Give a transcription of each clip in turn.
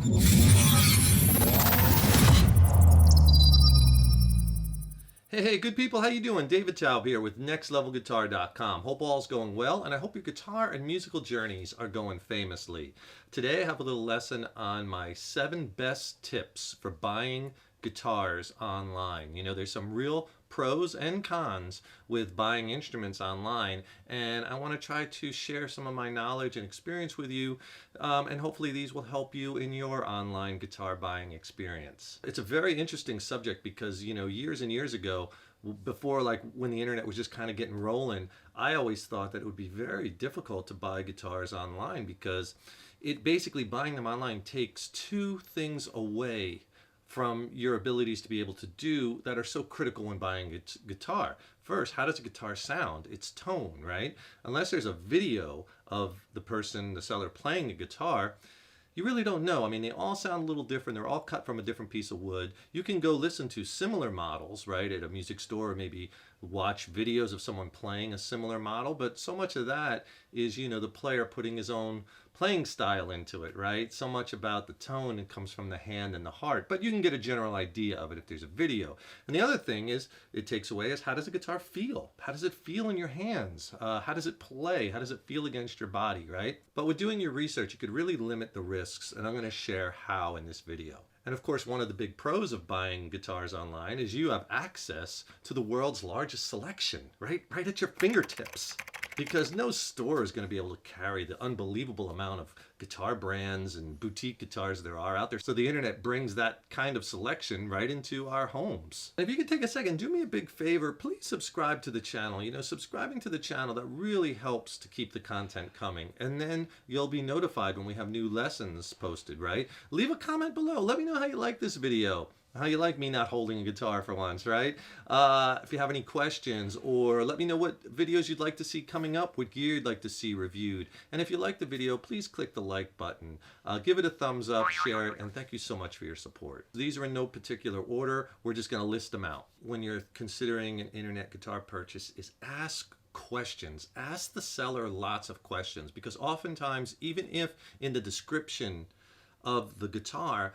Hey, good people, how you doing? David Taub here with NextLevelGuitar.com. Hope all's going well, and I hope your guitar and musical journeys are going famously. Today I have a little lesson on my 7 best tips for buying guitars online. You know, there's some real pros and cons with buying instruments online, and I want to try to share some of my knowledge and experience with you, and hopefully these will help you in your online guitar buying experience. It's a very interesting subject because, you know, years and years ago, before, like when the internet was just kind of getting rolling, I always thought that it would be very difficult to buy guitars online because it basically, buying them online takes 2 things away from your abilities to be able to do that are so critical when buying a guitar. First, how does a guitar sound? Its tone, right? Unless there's a video of the person, the seller, playing the guitar, you really don't know. I mean, they all sound a little different. They're all cut from a different piece of wood. You can go listen to similar models, right, at a music store, or maybe watch videos of someone playing a similar model, but so much of that is, you know, the player putting his own playing style into it, right? So much about the tone, it comes from the hand and the heart, but you can get a general idea of it if there's a video. And the other thing is, it takes away is, how does a guitar feel? How does it feel in your hands? How does it play? How does it feel against your body, right? But with doing your research, you could really limit the risks, and I'm going to share how in this video. And of course, one of the big pros of buying guitars online is you have access to the world's largest selection, right at your fingertips. Because no store is going to be able to carry the unbelievable amount of guitar brands and boutique guitars there are out there. So the internet brings that kind of selection right into our homes. And if you could take a second, do me a big favor, please subscribe to the channel. You know, subscribing to the channel, that really helps to keep the content coming. And then you'll be notified when we have new lessons posted, right? Leave a comment below. Let me know how you like this video. How you like me not holding a guitar for once, right? If you have any questions, or let me know what videos you'd like to see coming up, what gear you'd like to see reviewed. And if you like the video, please click the like button. Give it a thumbs up, share it, and thank you so much for your support. These are in no particular order. We're just gonna list them out. When you're considering an internet guitar purchase, is ask questions. Ask the seller lots of questions, because oftentimes, even if in the description of the guitar,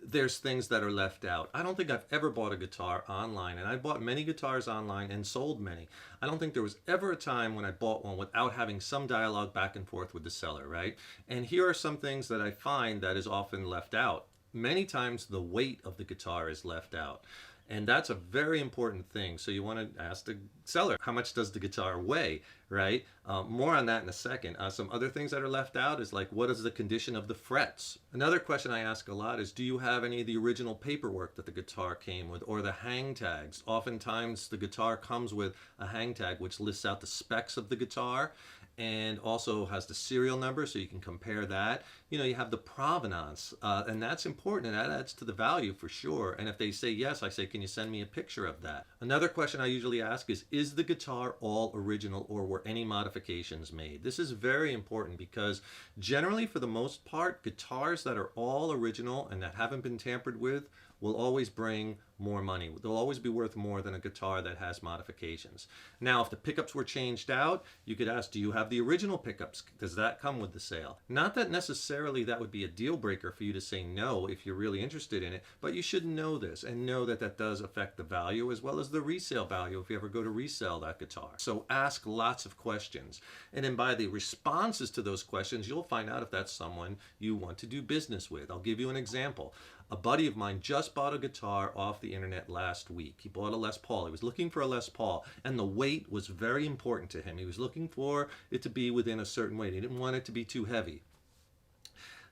there's things that are left out. I don't think I've ever bought a guitar online, and I bought many guitars online and sold many. I don't think there was ever a time when I bought one without having some dialogue back and forth with the seller, right? And here are some things that I find that is often left out. Many times the weight of the guitar is left out. And that's a very important thing. So you want to ask the seller, how much does the guitar weigh, right? More on that in a second. Some other things that are left out is like, what is the condition of the frets? Another question I ask a lot is, do you have any of the original paperwork that the guitar came with, or the hang tags? Oftentimes the guitar comes with a hang tag which lists out the specs of the guitar, and also has the serial number, so you can compare that. You know, you have the provenance, and that's important, and that adds to the value for sure. And if they say yes, I say, can you send me a picture of that? Another question I usually ask is the guitar all original, or were any modifications made? This is very important because generally, for the most part, guitars that are all original and that haven't been tampered with will always bring more money. They'll always be worth more than a guitar that has modifications. Now, if the pickups were changed out, you could ask, do you have the original pickups? Does that come with the sale? Not that necessarily that would be a deal breaker for you to say no if you're really interested in it, but you should know this and know that that does affect the value as well as the resale value if you ever go to resell that guitar. So ask lots of questions. And then by the responses to those questions, you'll find out if that's someone you want to do business with. I'll give you an example. A buddy of mine just bought a guitar off the internet last week. He bought a Les Paul. He was looking for a Les Paul, and the weight was very important to him. He was looking for it to be within a certain weight. He didn't want it to be too heavy.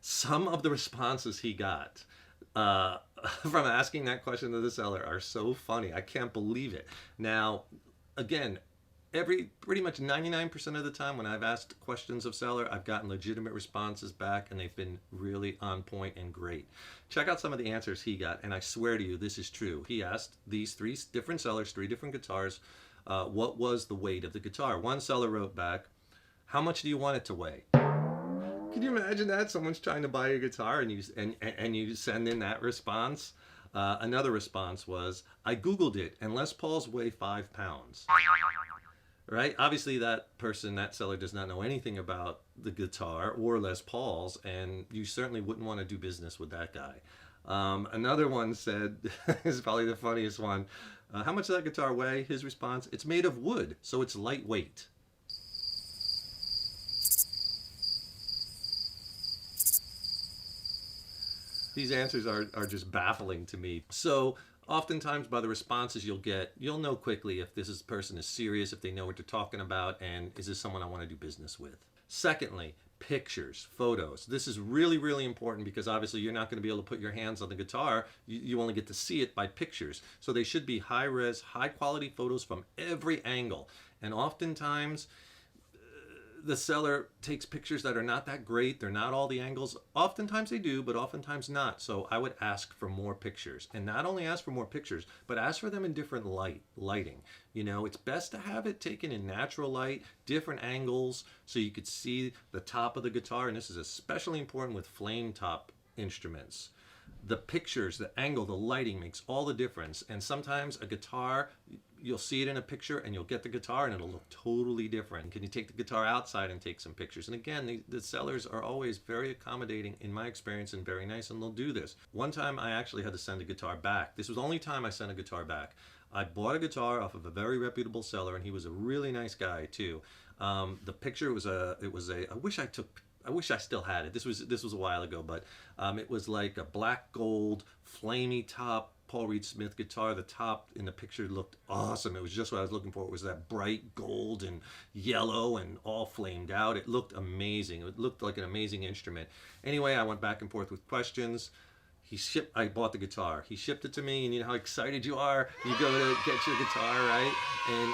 Some of the responses he got from asking that question to the seller are so funny. I can't believe it. Now, again, pretty much 99% of the time when I've asked questions of seller, I've gotten legitimate responses back, and they've been really on point and great. Check out some of the answers he got, and I swear to you, this is true. He asked these 3 different sellers, 3 different guitars, what was the weight of the guitar. One seller wrote back, how much do you want it to weigh? Can you imagine that? Someone's trying to buy a guitar and you send in that response? Another response was, I Googled it, and Les Pauls weigh 5 pounds. right? Obviously, that person, that seller, does not know anything about the guitar or Les Pauls, and you certainly wouldn't want to do business with that guy. Another one said, is probably the funniest one. How much does that guitar weigh? His response: it's made of wood, so it's lightweight. These answers are just baffling to me. So oftentimes by the responses you'll get, you'll know quickly if this person is serious, if they know what they're talking about, and is this someone I want to do business with. Secondly, pictures, photos. This is really, really important because obviously you're not going to be able to put your hands on the guitar. You only get to see it by pictures. So they should be high res, high quality photos from every angle. And oftentimes the seller takes pictures that are not that great. They're not all the angles. Oftentimes they do, but oftentimes not. So I would ask for more pictures, and not only ask for more pictures, but ask for them in different lighting. You know, it's best to have it taken in natural light, different angles, so you could see the top of the guitar. And this is especially important with flame top instruments. The pictures, the angle, the lighting makes all the difference. And sometimes a guitar, you'll see it in a picture and you'll get the guitar and it'll look totally different. Can you take the guitar outside and take some pictures? And again, the sellers are always very accommodating in my experience and very nice, and they'll do this. One time I actually had to send a guitar back. This was the only time I sent a guitar back. I bought a guitar off of a very reputable seller, and he was a really nice guy too. The picture was I wish I still had it. This was a while ago, but it was like a black gold, flamey top Paul Reed Smith guitar. The top in the picture looked awesome. It was just what I was looking for. It was that bright gold and yellow and all flamed out. It looked amazing. It looked like an amazing instrument. Anyway, I went back and forth with questions. I bought the guitar. He shipped it to me, and you know how excited you are. You go to get your guitar, right? And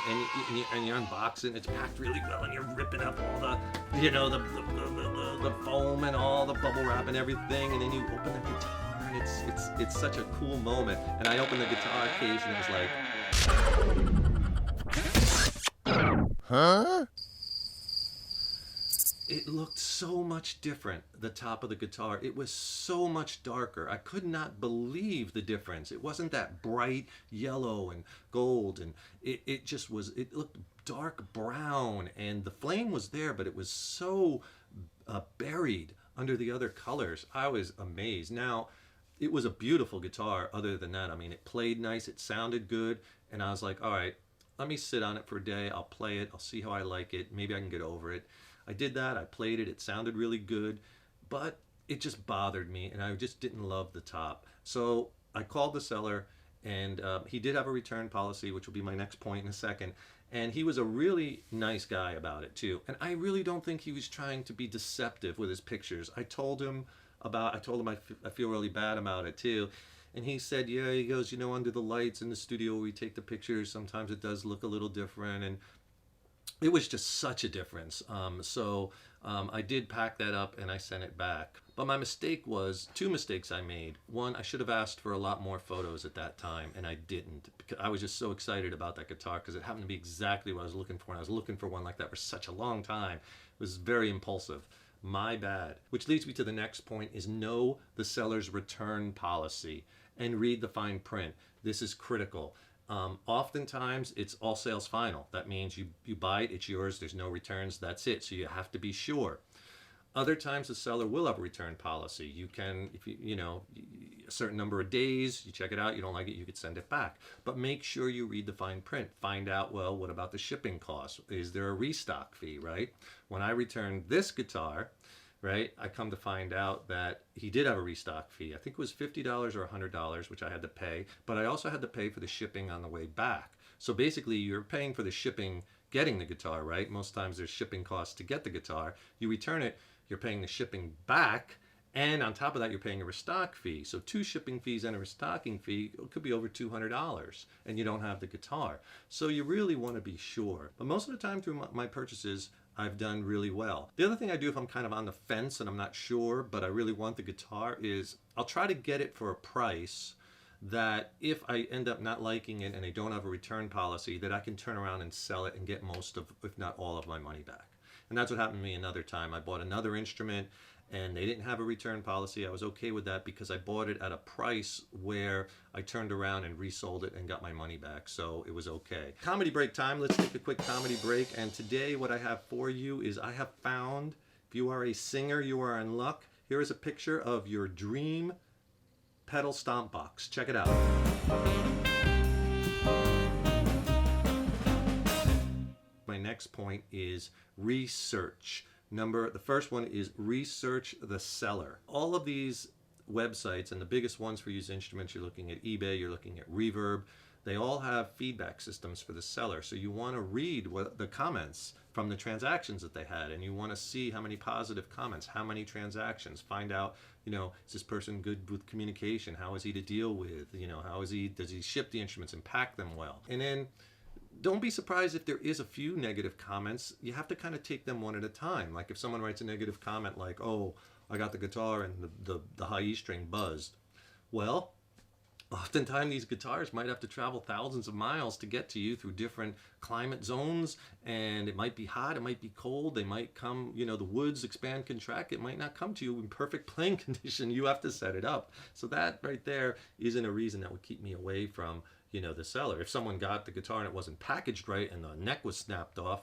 you unbox it, and it's packed really well, and you're ripping up all the foam and all the bubble wrap and everything, and then you open the guitar, and it's such a cool moment. And I opened the guitar case, and it was like, huh? It looked so much different, the top of the guitar. It was so much darker. I could not believe the difference. It wasn't that bright yellow and gold, and it just was, it looked dark brown, and the flame was there, but it was so buried under the other colors. I was amazed. Now, it was a beautiful guitar other than that. I mean, it played nice, it sounded good, and I was like, all right, let me sit on it for a day. I'll play it. I'll see how I like it. Maybe I can get over it. I did that. I played it. It sounded really good, but it just bothered me, and I just didn't love the top. So I called the seller, and he did have a return policy, which will be my next point in a second. And he was a really nice guy about it too. And I really don't think he was trying to be deceptive with his pictures. I told him I feel really bad about it too. And he said, yeah, he goes, you know, under the lights in the studio where we take the pictures, sometimes it does look a little different. And it was just such a difference. I did pack that up and I sent it back. But my mistake was, two mistakes I made. One, I should have asked for a lot more photos at that time, and I didn't. Because I was just so excited about that guitar because it happened to be exactly what I was looking for, and I was looking for one like that for such a long time. It was very impulsive. My bad. Which leads me to the next point, is know the seller's return policy and read the fine print. This is critical. Oftentimes it's all sales final. That means you buy it, it's yours, there's no returns, that's it. So you have to be sure. Other times the seller will have a return policy. You can, if you know, a certain number of days, you check it out, you don't like it, you could send it back. But make sure you read the fine print. Find out, well, what about the shipping costs? Is there a restock fee, right? When I returned this guitar, right, I come to find out that he did have a restock fee. I think it was $50 or $100, which I had to pay, but I also had to pay for the shipping on the way back. So basically, you're paying for the shipping getting the guitar, right? Most times there's shipping costs to get the guitar. You return it, you're paying the shipping back, and on top of that, you're paying a restock fee. So 2 shipping fees and a restocking fee could be over $200, and you don't have the guitar. So you really want to be sure. But most of the time through my purchases, I've done really well. The other thing I do if I'm kind of on the fence and I'm not sure, but I really want the guitar, is I'll try to get it for a price that if I end up not liking it and I don't have a return policy, that I can turn around and sell it and get most of, if not all of my money back. And that's what happened to me another time. I bought another instrument and they didn't have a return policy. I was okay with that because I bought it at a price where I turned around and resold it and got my money back, so it was okay. Comedy break time. Let's take a quick comedy break. And today what I have for you is I have found, if you are a singer, you are in luck. Here is a picture of your dream pedal stomp box. Check it out. My next point is research. The first one is research the seller. All of these websites, and the biggest ones for used instruments, you're looking at eBay, you're looking at Reverb, they all have feedback systems for the seller. So you want to read what the comments from the transactions that they had, and you want to see how many positive comments, how many transactions, find out, is this person good with communication? How is he to deal with? Does he ship the instruments and pack them well? And then don't be surprised if there is a few negative comments. You have to kind of take them one at a time. Like if someone writes a negative comment like, oh, I got the guitar and the high E string buzzed. Well, oftentimes these guitars might have to travel thousands of miles to get to you through different climate zones, and it might be hot, it might be cold, they might come, the woods expand, contract, it might not come to you in perfect playing condition. You have to set it up. So that right there isn't a reason that would keep me away from the seller. If someone got the guitar and it wasn't packaged right and the neck was snapped off,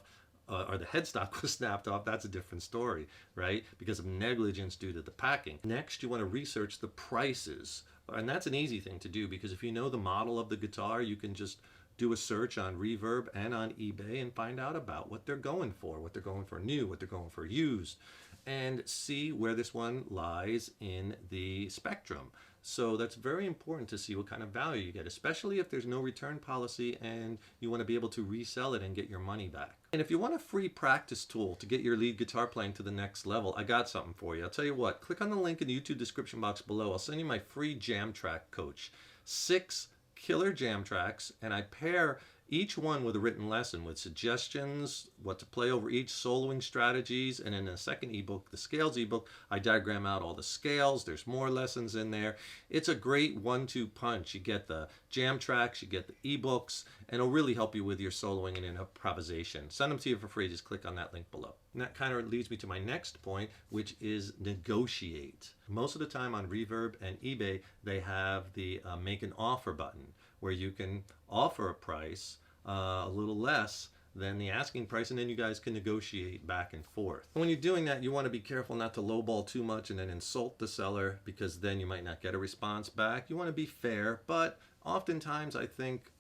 or the headstock was snapped off, that's a different story, right? Because of negligence due to the packing. Next, you want to research the prices. And that's an easy thing to do, because if you know the model of the guitar, you can just do a search on Reverb and on eBay and find out about what they're going for new, what they're going for used, and see where this one lies in the spectrum. So that's very important to see what kind of value you get, especially if there's no return policy and you want to be able to resell it and get your money back. And if you want a free practice tool to get your lead guitar playing to the next level, I got something for you. I'll tell you what, click on the link in the YouTube description box below. I'll send you my free jam track coach. 6 killer jam tracks, and I pair each one with a written lesson with suggestions, what to play over each, soloing strategies, and in the second ebook, the scales ebook, I diagram out all the scales. There's more lessons in there. It's a great 1-2 punch. You get the jam tracks, you get the ebooks, and it'll really help you with your soloing and improvisation. Send them to you for free. Just click on that link below. And that kind of leads me to my next point, which is negotiate. Most of the time on Reverb and eBay, they have the make an offer button, where you can offer a price a little less than the asking price, and then you guys can negotiate back and forth. When you're doing that, you want to be careful not to lowball too much and then insult the seller, because then you might not get a response back. You want to be fair, but oftentimes I think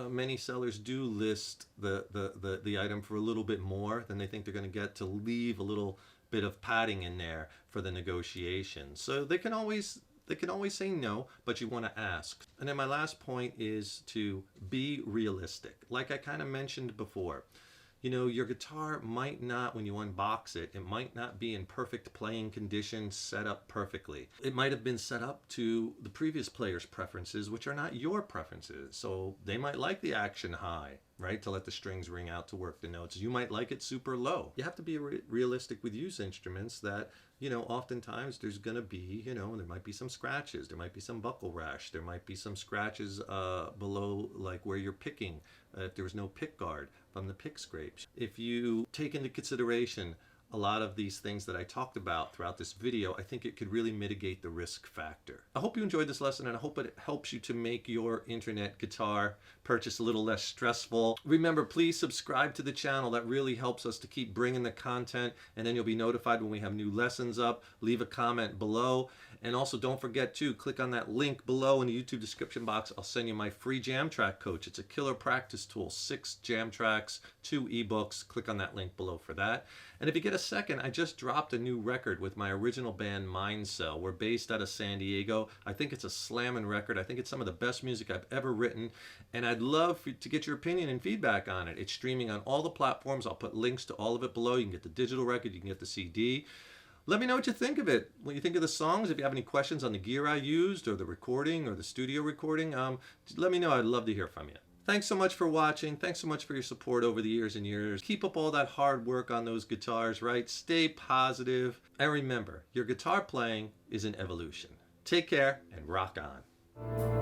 many sellers do list the item for a little bit more than they think they're going to get, to leave a little bit of padding in there for the negotiation. So they can always say no, but you want to ask. And then my last point is to be realistic. Like I kind of mentioned before, your guitar might not, when you unbox it, it might not be in perfect playing condition, set up perfectly. It might have been set up to the previous player's preferences, which are not your preferences. So they might like the action high, right, to let the strings ring out to work the notes. You might like it super low. You have to be realistic with used instruments that, oftentimes there's going to be, there might be some scratches, there might be some buckle rash, there might be some scratches below, like where you're picking, if there was no pick guard from the pick scrapes. If you take into consideration a lot of these things that I talked about throughout this video, I think it could really mitigate the risk factor. I hope you enjoyed this lesson, and I hope it helps you to make your internet guitar purchase a little less stressful. Remember, please subscribe to the channel. That really helps us to keep bringing the content, and then you'll be notified when we have new lessons up. Leave a comment below. And also don't forget to click on that link below in the YouTube description box. I'll send you my free jam track coach. It's a killer practice tool, 6 jam tracks, 2 ebooks. Click on that link below for that. And if you get a second, I just dropped a new record with my original band Mindcell. We're based out of San Diego. I think it's a slamming record. I think it's some of the best music I've ever written, and I'd love to get your opinion and feedback on it. It's streaming on all the platforms. I'll put links to all of it below. You can get the digital record, you can get the CD. Let me know what you think of it. What you think of the songs. If you have any questions on the gear I used, or the recording, or the studio recording, let me know. I'd love to hear from you. Thanks so much for watching. Thanks so much for your support over the years and years. Keep up all that hard work on those guitars, right? Stay positive. And remember, your guitar playing is an evolution. Take care and rock on.